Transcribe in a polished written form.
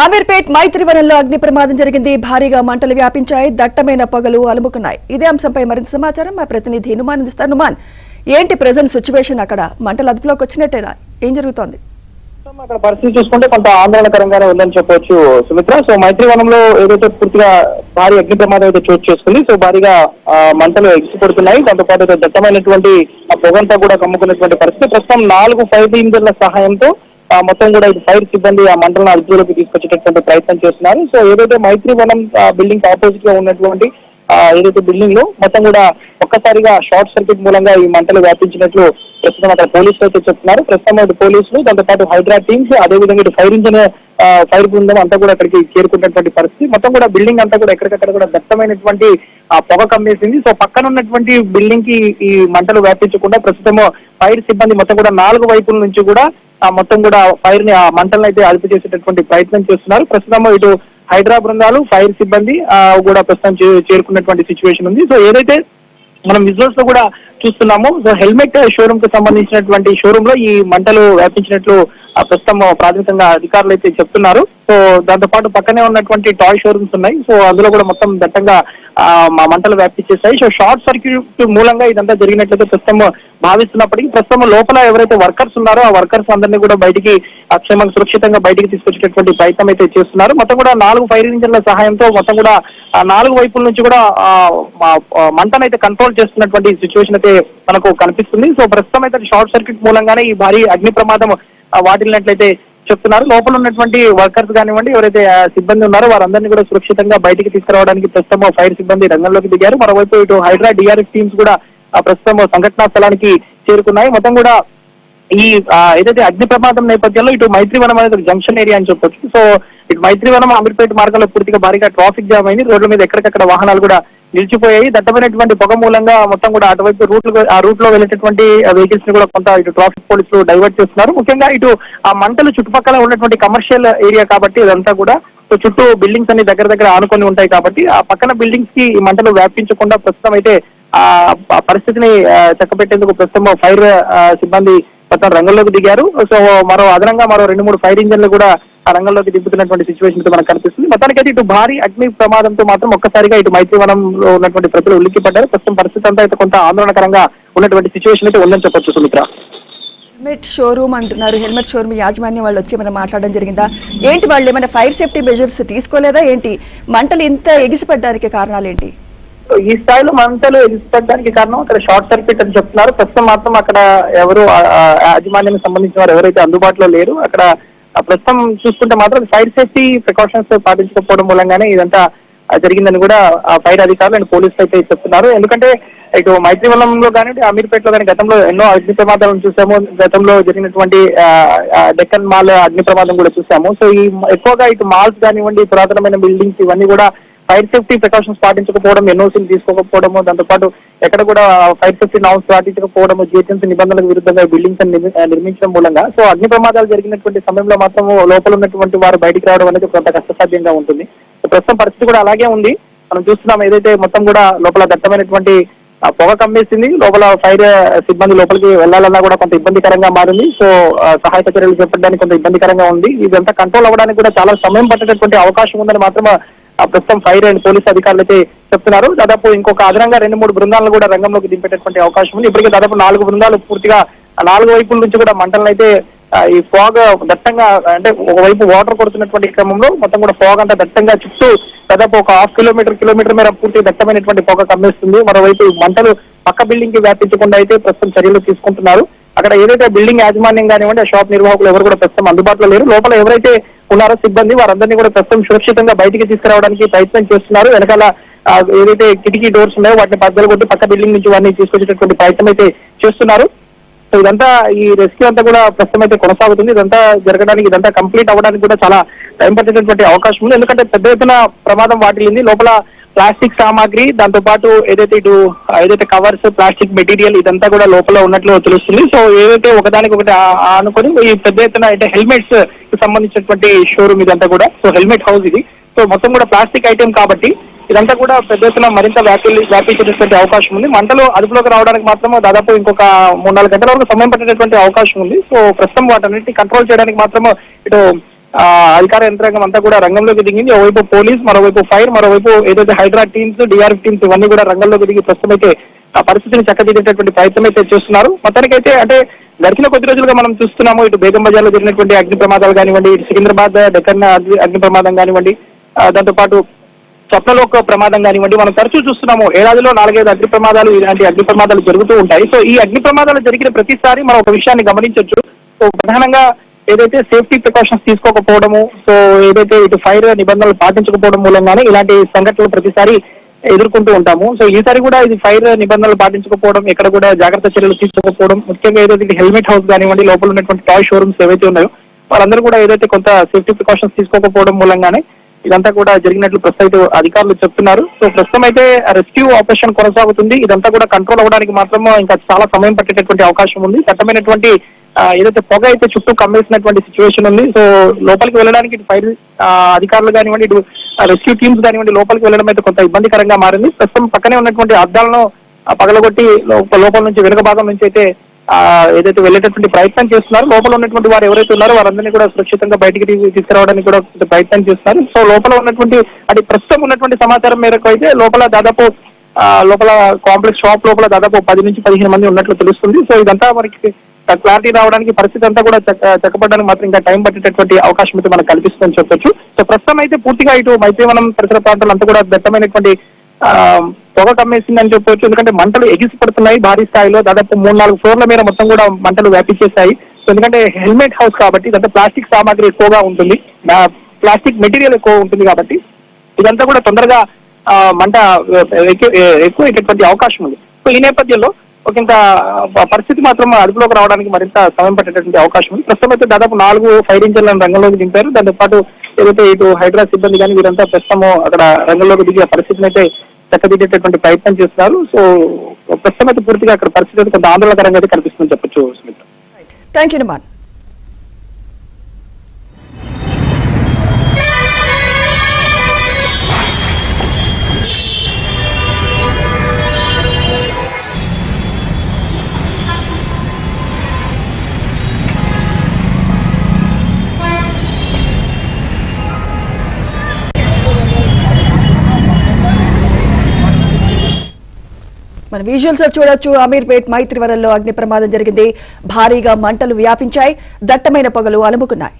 అమీర్పేట్ మైత్రివనంలో అగ్ని ప్రమాదం జరిగింది. భారీగా మంటలు వ్యాపించాయి. దట్టమైన పొగలు అలుముకున్నాయి. ఇదే అంశంపై మరింత సమాచారం మా ప్రతినిధి హనుమాన్ అందిస్తారు. హనుమాన్, ఏంటి ప్రెజెంట్ సిచ్యువేషన్? అక్కడ మంటలు అదుపులోకి వచ్చినట్టేనా? ఏం జరుగుతోంది? అక్కడ పరిస్థితి చూసుకుంటే కొంత ఆందోళనకరంగానే ఉందని చెప్పవచ్చు సుమిత్ర. సో మైత్రివనంలో ఏదైతే పూర్తిగా భారీ అగ్ని ప్రమాదం అయితే చోటు చేసుకుంది. సో భారీగా మంటలు ఎగిసిపడుతున్నాయి. దాంతో పాటు దట్టమైనటువంటి పొగంతా కూడా కమ్ముకున్నటువంటి పరిస్థితి. ప్రస్తుతం 4 ఫైర్ ఇంజన్ల సహాయంతో మొత్తం కూడా ఇది ఫైర్ సిబ్బంది ఆ మంటలను అదుపులోకి తీసుకొచ్చేటటువంటి ప్రయత్నం చేస్తున్నారు. సో ఏదైతే మైత్రివనం బిల్డింగ్ ఆపోజిట్ గా ఉన్నటువంటి ఏదైతే బిల్డింగ్ లో మొత్తం కూడా ఒక్కసారిగా షార్ట్ సర్క్యూట్ మూలంగా ఈ మంటలు వ్యాపించినట్లు ప్రస్తుతం అక్కడ పోలీసులు అయితే చెప్తున్నారు. ప్రస్తుతం ఇటు పోలీసులు, దాంతో పాటు హైడ్రా టీమ్స్, అదేవిధంగా ఇటు ఫైర్ బృందం అంతా కూడా అక్కడికి చేరుకున్నటువంటి పరిస్థితి. మొత్తం కూడా బిల్డింగ్ అంతా కూడా ఎక్కడికక్కడ కూడా దట్టమైనటువంటి పొగ కమ్మేసింది. సో పక్కన ఉన్నటువంటి బిల్డింగ్ కి ఈ మంటలు వ్యాపించకుండా ప్రస్తుతం ఫైర్ సిబ్బంది మొత్తం కూడా 4 వైపుల నుంచి కూడా మొత్తం కూడా ఫైర్ ని ఆ మంటలను అయితే అదుపు చేసేటటువంటి ప్రయత్నం చేస్తున్నారు. ప్రస్తుతం ఇటు హైడ్రా బృందాలు, ఫైర్ సిబ్బంది కూడా ప్రస్తుతం చేరుకున్నటువంటి సిచ్యువేషన్ ఉంది. సో ఏదైతే మనం విజువల్స్ లో కూడా చూస్తున్నాము, సో హెల్మెట్ షోరూమ్ కు సంబంధించినటువంటి షోరూమ్ లో ఈ మంటలు వ్యాపించినట్లు ప్రస్తుతం ప్రాథమికంగా అధికారులు అయితే చెప్తున్నారు. సో దాంతో పాటు పక్కనే ఉన్నటువంటి టాయ్ షోరూమ్స్ ఉన్నాయి. సో అందులో కూడా మొత్తం దట్టంగా మంటలు వ్యాప్తి చేశాయి. సో షార్ట్ సర్క్యూట్ మూలంగా ఇదంతా జరిగినట్లయితే ప్రస్తుతం భావిస్తున్నప్పటికీ ప్రస్తుతం లోపల ఎవరైతే వర్కర్స్ ఉన్నారో ఆ వర్కర్స్ అందరినీ కూడా బయటికి క్షేమంగా సురక్షితంగా బయటికి తీసుకొచ్చేటటువంటి ప్రయత్నం అయితే చేస్తున్నారు. మొత్తం కూడా 4 ఫైర్ ఇంజన్ల సహాయంతో మొత్తం కూడా 4 వైపుల నుంచి కూడా మంటను అయితే కంట్రోల్ చేస్తున్నటువంటి సిచ్యువేషన్ అయితే మనకు కనిపిస్తుంది. సో ప్రస్తుతం అయితే షార్ట్ సర్క్యూట్ మూలంగానే ఈ భారీ అగ్ని ప్రమాదం వాటిల్లినట్లయితే చెప్తున్నారు. లోపల ఉన్నటువంటి వర్కర్స్ కానివ్వండి, ఎవరైతే సిబ్బంది ఉన్నారో వారందరినీ కూడా సురక్షితంగా బయటికి తీసుకురావడానికి ప్రస్తుతం ఫైర్ సిబ్బంది రంగంలోకి దిగారు. మరోవైపు ఇటు హైడ్రా, డిఆర్ఎఫ్ టీమ్స్ కూడా ప్రస్తుతం సంఘటనా స్థలానికి చేరుకున్నాయి. మొత్తం కూడా ఈ ఏదైతే అగ్ని ప్రమాదం నేపథ్యంలో ఇటు మైత్రివనం అనేది జంక్షన్ ఏరియా అని చెప్పొచ్చు. సో ఇటు మైత్రివనం అమీర్పేట్ మార్గంలో పూర్తిగా భారీగా ట్రాఫిక్ జామ్ అయింది. రోడ్ల మీద ఎక్కడికక్కడ వాహనాలు కూడా నిలిచిపోయాయి. దట్టమైనటువంటి పొగ మూలంగా మొత్తం కూడా అటువైపు రూట్ లో వెళ్ళేటటువంటి వెహికల్స్ ని కూడా కొంత ఇటు ట్రాఫిక్ పోలీసులు డైవర్ట్ చేస్తున్నారు. ముఖ్యంగా ఇటు ఆ మంటలు చుట్టుపక్కల ఉన్నటువంటి కమర్షియల్ ఏరియా కాబట్టి ఇదంతా కూడా చుట్టూ బిల్డింగ్స్ అన్ని దగ్గర ఆనుకొని ఉంటాయి కాబట్టి ఆ పక్కన బిల్డింగ్స్ కి ఈ మంటలు వ్యాపించకుండా ప్రస్తుతం అయితే ఆ పరిస్థితిని చక్కబెట్టేందుకు ప్రస్తుతం ఫైర్ సిబ్బంది మొత్తం రంగంలోకి దిగారు. సో అదనంగా మరో 2-3 ఫైర్ ఇంజన్లు కూడా ఆ రంగంలోకి దింపుతున్నటువంటి సిచ్యువేషన్ అయితే మనకు కనిపిస్తుంది. మొత్తానికైతే ఇటు భారీ అగ్ని ప్రమాదంతో మాత్రం ఒక్కసారిగా ఇటు మైత్రివనంలో ఉన్నటువంటి ప్రజలు ఉలిక్కిపడ్డారు. ప్రస్తుతం పరిస్థితి అంతా అయితే కొంత ఆందోళనకరంగా ఉన్నటువంటి సిచ్యువేషన్ అయితే ఉందని చెప్పొచ్చు సుమిత్ర. హెల్మెట్ షోరూమ్ అంటున్నారు. హెల్మెట్ షోరూమ్ యాజమాన్యం వాళ్ళు వచ్చి ఏమైనా మాట్లాడడం జరిగిందా? ఏంటి వాళ్ళు ఏమైనా ఫైర్ సేఫ్టీ మెజర్స్ తీసుకోలేదా ఏంటి? మంటలు ఇంత ఎగిసిపడ్డానికి కారణాలు ఏంటి? ఈ స్థాయిలో మంటలు ఎగిసిపడడానికి కారణం అక్కడ షార్ట్ సర్క్యూట్ అని చెప్తున్నారు. ప్రస్తుతం మాత్రం అక్కడ ఎవరు యాజమాన్యానికి సంబంధించిన వారు ఎవరైతే అందుబాటులో లేరు. అక్కడ ప్రస్తుతం చూసుకుంటే మాత్రం ఫైర్ సేఫ్టీ ప్రికాషన్స్ పాటించకపోవడం మూలంగానే ఇదంతా జరిగిందని కూడా ఫైర్ అధికారులు అండ్ పోలీసులు అయితే చెప్తున్నారు. ఎందుకంటే ఇటు మైత్రివనంలో కానీ అమీర్పేటలో కానీ గతంలో ఎన్నో అగ్ని ప్రమాదాలను చూసాము. గతంలో జరిగినటువంటి డెక్కన్ మాల్ అగ్ని ప్రమాదం కూడా చూసాము. సో ఈ ఎక్కువగా ఇటు మాల్స్ కానివ్వండి, పురాతనమైన బిల్డింగ్స్ ఇవన్నీ కూడా ఫైర్ సేఫ్టీ ప్రికాషన్స్ పాటించకపోవడం, ఎన్ఓసీలు తీసుకోకపోవడము, దాంతో పాటు ఎక్కడ కూడా ఫైర్ సేఫ్టీ నామ్స్ పాటించకపోవడము, జిహెచ్ఎంసీ నిబంధనలకు విరుద్ధంగా బిల్డింగ్స్ నిర్మించడం మూలంగా సో అగ్ని ప్రమాదాలు జరిగినటువంటి సమయంలో మాత్రం లోపల ఉన్నటువంటి వారు బయటికి రావడం అనేది కొంత కష్టసాధ్యంగా ఉంటుంది. ప్రస్తుతం పరిస్థితి కూడా అలాగే ఉంది. మనం చూస్తున్నాం ఏదైతే మొత్తం కూడా లోపల దట్టమైనటువంటి పొగ కమ్మేసింది. లోపల ఫైర్ సిబ్బంది లోపలికి వెళ్లాలన్నా కూడా కొంత ఇబ్బందికరంగా మారింది. సో సహాయక చర్యలు చేపట్టడానికి కొంత ఇబ్బందికరంగా ఉంది. ఇదంతా కంట్రోల్ అవ్వడానికి కూడా చాలా సమయం పట్టేటటువంటి అవకాశం ఉందని మాత్రం ప్రస్తుతం ఫైర్ అండ్ పోలీసు అధికారులు అయితే చెప్తున్నారు. దాదాపు ఇంకొక అదనంగా 2-3 బృందాలను కూడా రంగంలోకి దింపేటటువంటి అవకాశం ఉంది. ఇప్పటికే దాదాపు 4 బృందాలు పూర్తిగా 4 వైపుల నుంచి కూడా మంటలను అయితే ఈ ఫాగ్ దట్టంగా, అంటే ఒకవైపు వాటర్ కొడుతున్నటువంటి క్రమంలో మొత్తం కూడా ఫాగ్ అంతా దట్టంగా చుట్టూ దాదాపు ఒక 1/2 కిలోమీటర్ మేర పూర్తి దట్టమైనటువంటి పొగ కమ్మేస్తుంది. మరోవైపు మంటలు పక్క బిల్డింగ్ కి వ్యాపించకుండా అయితే ప్రస్తుతం చర్యలు తీసుకుంటున్నారు. అక్కడ ఏదైతే బిల్డింగ్ యాజమాన్యం కానివ్వండి, ఆ షాప్ నిర్వాహకులు ఎవరు కూడా ప్రస్తుతం అందుబాటులో లేరు. లోపల ఎవరైతే ఉన్నారో సిబ్బంది వారందరినీ కూడా ప్రస్తుతం సురక్షితంగా బయటికి తీసుకురావడానికి ప్రయత్నం చేస్తున్నారు. వెనకాల ఏదైతే కిటికీ డోర్స్ ఉన్నాయో వాటిని బద్దలు కొట్టి పక్క బిల్డింగ్ నుంచి వారిని తీసుకొచ్చేటటువంటి ప్రయత్నం అయితే చేస్తున్నారు. సో ఇదంతా ఈ రెస్క్యూ అంతా కూడా ప్రస్తుతం అయితే కొనసాగుతుంది. ఇదంతా జరగడానికి, ఇదంతా కంప్లీట్ అవ్వడానికి కూడా చాలా టైం పట్టేటటువంటి అవకాశం ఉంది. ఎందుకంటే పెద్ద ఎత్తున ప్రమాదం వాటిల్లింది. లోపల ప్లాస్టిక్ సామాగ్రి, దాంతో పాటు ఏదైతే కవర్స్, ప్లాస్టిక్ మెటీరియల్ ఇదంతా కూడా లోపల ఉన్నట్లు తెలుస్తుంది. సో ఏదైతే ఒకదానికొకటి అనుకొని ఈ పెద్ద ఎత్తున అంటే హెల్మెట్స్ కి సంబంధించినటువంటి షోరూమ్ ఇదంతా కూడా. సో హెల్మెట్ హౌస్ ఇది. సో మొత్తం కూడా ప్లాస్టిక్ ఐటెం కాబట్టి ఇదంతా కూడా పెద్ద ఎత్తున మరింత వ్యాపించేటటువంటి అవకాశం ఉంది. మంటలు అదుపులోకి రావడానికి మాత్రం దాదాపు ఇంకొక 3-4 గంటల వరకు సమయం పట్టేటటువంటి అవకాశం ఉంది. సో ప్రస్తుతం వాటన్నిటిని కంట్రోల్ చేయడానికి మాత్రం ఇటు అధికార యంత్రాంగం అంతా కూడా రంగంలోకి దిగింది. ఓవైపు పోలీస్, మరోవైపు ఫైర్, మరోవైపు ఏదైతే హైడ్రా టీమ్స్, డిఆర్ఎఫ్ టీమ్స్ ఇవన్నీ కూడా రంగంలోకి దిగి ప్రస్తుతం అయితే ఆ పరిస్థితిని చక్కదిద్దేటటువంటి ప్రయత్నం అయితే చేస్తున్నారు. మొత్తానికైతే అంటే గడిచిన కొద్ది రోజులుగా మనం చూస్తున్నాము, ఇటు బేగం బజార్లో జరిగినటువంటి అగ్ని ప్రమాదాలు కానివ్వండి, ఇటు సికింద్రాబాద్ డెక్కన్ అగ్ని ప్రమాదం కానివ్వండి, దాంతోపాటు స్వప్నలోక ప్రమాదం కానివ్వండి, మనం తరచూ చూస్తున్నాము ఏడాదిలో 4-5 అగ్ని ప్రమాదాలు, ఇలాంటి అగ్ని ప్రమాదాలు జరుగుతూ ఉంటాయి. సో ఈ అగ్ని ప్రమాదాలు జరిగిన ప్రతిసారి మనం ఒక విషయాన్ని గమనించవచ్చు. సో ప్రధానంగా ఏదైతే సేఫ్టీ ప్రికాషన్స్ తీసుకోకపోవడము, సో ఏదైతే ఇటు ఫైర్ నిబంధనలు పాటించకపోవడం మూలంగానే ఇలాంటి సంఘటనలు ప్రతిసారి ఎదుర్కొంటూ ఉంటాము. సో ఈసారి కూడా ఇది ఫైర్ నిబంధనలు పాటించకపోవడం, ఎక్కడ కూడా జాగ్రత్త చర్యలు తీసుకోకపోవడం, ముఖ్యంగా ఏదైతే హెల్మెట్ హౌస్ కానివ్వండి, లోపల ఉన్నటువంటి టాయ్ షోరూమ్స్ ఏవైతే ఉన్నాయో వాళ్ళందరూ కూడా ఏదైతే కొంత సేఫ్టీ ప్రికాషన్స్ తీసుకోకపోవడం మూలంగానే ఇదంతా కూడా జరిగినట్లు ప్రస్తుతం అధికారులు చెప్తున్నారు. సో ప్రస్తుతం అయితే రెస్క్యూ ఆపరేషన్ కొనసాగుతుంది. ఇదంతా కూడా కంట్రోల్ అవ్వడానికి మాత్రం ఇంకా చాలా సమయం పట్టేటటువంటి అవకాశం ఉంది. దట్టమైనటువంటి ఏదైతే పొగ అయితే చుట్టూ కమ్మేసినటువంటి సిచ్యువేషన్ ఉంది. సో లోపలికి వెళ్ళడానికి ఇటు ఫైర్ అధికారులు కానివ్వండి, ఇటు రెస్క్యూ టీమ్స్ కానివ్వండి, లోపలికి వెళ్ళడం అయితే కొంత ఇబ్బందికరంగా మారింది. ప్రస్తుతం పక్కనే ఉన్నటువంటి అద్దాలను పగలగొట్టి లోపల నుంచి వెనుక భాగం నుంచి అయితే ఏదైతే వెళ్ళేటటువంటి ప్రయత్నం చేస్తున్నారు. లోపల ఉన్నటువంటి వారు ఎవరైతే ఉన్నారో వారందరినీ కూడా సురక్షితంగా బయటికి తీసుకురావడానికి కూడా ప్రయత్నం చేస్తున్నారు. సో లోపల ఉన్నటువంటి అది ప్రస్తుతం ఉన్నటువంటి సమాచారం మేరకు అయితే లోపల దాదాపు లోపల కాంప్లెక్స్ షాప్ లోపల దాదాపు 10 నుంచి 15 మంది ఉన్నట్లు తెలుస్తుంది. సో ఇదంతా మనకి క్లారిటీ రావడానికి, పరిస్థితి అంతా కూడా చక్కబడడానికి మాత్రం ఇంకా టైం పట్టేటటువంటి అవకాశం అయితే మనకు కల్పిస్తుందని చెప్పొచ్చు. సో ప్రస్తుతం అయితే పూర్తిగా ఇటు మైత్రివనం పరిసర ప్రాంతాలు అంతా కూడా దట్టమైనటువంటి పొగ కమ్మేసిందని చెప్పవచ్చు. ఎందుకంటే మంటలు ఎగిసిపడుతున్నాయి భారీ స్థాయిలో. దాదాపు 3-4 ఫ్లోర్ల మీద మొత్తం కూడా మంటలు వ్యాపించేశాయి. సో ఎందుకంటే హెల్మెట్ హౌస్ కాబట్టి ఇదంతా ప్లాస్టిక్ సామాగ్రి ఎక్కువగా ఉంటుంది, ప్లాస్టిక్ మెటీరియల్ ఎక్కువ ఉంటుంది కాబట్టి ఇదంతా కూడా తొందరగా మంట ఎక్కువైనటువంటి అవకాశం ఉంది. సో ఈ నేపథ్యంలో ఇంత పరిస్థితి మాత్రం అదుపులోకి రావడానికి మరింత సమయం పట్టేటటువంటి అవకాశం ఉంది. ప్రస్తుతం అయితే దాదాపు 4 ఫైర్ ఇంజన్లను రంగంలోకి దింపారు. దాంతో పాటు ఏదైతే ఇటు హైడ్రా సిబ్బంది కానీ వీరంతా ప్రస్తుతము అక్కడ రంగంలోకి దిగే పరిస్థితిని అయితే చక్కదిద్దేటటువంటి ప్రయత్నం చేస్తున్నారు. సో ప్రస్తుతం అయితే పూర్తిగా అక్కడ పరిస్థితి అయితే కొంత ఆందోళనకరంగా అయితే కనిపిస్తుందని చెప్పొచ్చు. Smitha, thank you Numan. మన విజువల్స్ చూడొచ్చు. అమీర్పేట్ మైత్రివరంలో అగ్ని ప్రమాదం జరిగింది. భారీగా మంటలు వ్యాపించాయి. దట్టమైన పొగలు అలుముకున్నాయి.